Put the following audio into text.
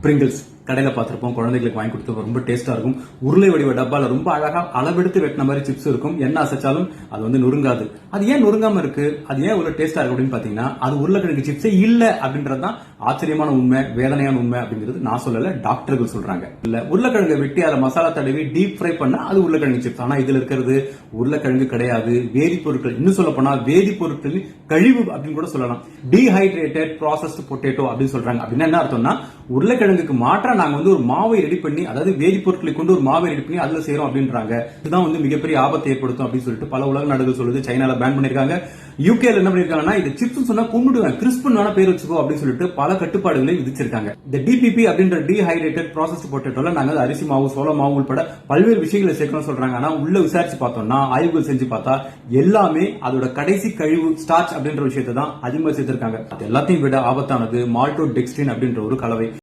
Pringles கடையில பார்த்திருப்போம், குழந்தைகளுக்கு வாங்கி கொடுத்து ரொம்ப டேஸ்டா இருக்கும். உருளை வடிவ டப்பால ரொம்ப அழகா அளவெடுத்து வெட்டின மாதிரி சிப்ஸ் இருக்கும். என்ன அசைச்சாலும் அது வந்து நொறுங்காது. அது ஏன் நொறுங்காம இருக்கு, அது ஏன் இவ்வளவு டேஸ்டா இருக்கு அப்படின்னு பாத்தீங்கன்னா, அது உருளைக்கிழங்கு சிப்ஸே இல்ல அப்படின்றதுதான் ஆச்சரியமான உண்மை, வேதனையான உண்மை அப்படிங்கிறது நான் சொல்லல, டாக்டர்கள் சொல்றாங்க. இல்ல, உருளைக்கிழங்கு வெட்டி அதை மசாலா தடவி டீப் ஃப்ரை பண்ணா அது உருளைக்கிழங்கு சிப்ஸ். ஆனா இதுல இருக்கிறது உருளைக்கிழங்கு கிடையாது, வேதிப்பொருட்கள். இன்னும் சொல்ல போனா வேதிப்பொருட்கள் கழிவு அப்படின்னு கூட சொல்லலாம். டீஹைட்ரேட்டட் ப்ராசஸ்டு பொட்டேட்டோ அப்படின்னு சொல்றாங்க. அப்படின்னா என்ன அர்த்தம்னா, உருளைக்கிழங்குக்கு மாற்றா நாங்க வந்து ஒரு மாவை ரெடி பண்ணி, அதாவது வேதிப்பொருட்களை கொண்டு ஒரு மாவை ரெடி பண்ணி அதுல செய்யறோம் அப்படின்றாங்க. இதுதான் வந்து மிகப்பெரிய ஆபத்தை ஏற்படுத்தும் அப்படின்னு சொல்லிட்டு பல உலக நாடுகள் சொல்லுது. சைனால பேன் பண்ணிருக்காங்க. யூகேல என்ன பண்ணிருக்காங்கன்னா, இது சிப்ஸ் சொன்னா கொண்டுடுவேன், கிறிஸ்பன் பேர் வச்சுக்கோ அப்படின்னு சொல்லிட்டு பல கட்டுப்பாடுகளை விதிச்சிருக்காங்க. இந்த டிபிபி அப்படின்ற டீஹைட்ரேட்டட் ப்ராசஸ்டு பொட்டேட்டோல நாங்க அரிசி மாவு, சோள மாவு உட்பட பல்வேறு விஷயங்களை சேர்க்கணும் சொல்றாங்க. ஆனா உள்ள விசாரிச்சு பார்த்தோம்னா, ஆய்வுகள் செஞ்சு பார்த்தா எல்லாமே அதோட கடைசி கழிவு ஸ்டார்ச் அப்படின்ற விஷயத்தை தான் அதிகமாக சேர்த்திருக்காங்க. எல்லாத்தையும் விட ஆபத்தானது மால்டோடெக்ஸ்ட்ரின் அப்படின்ற ஒரு கலவை.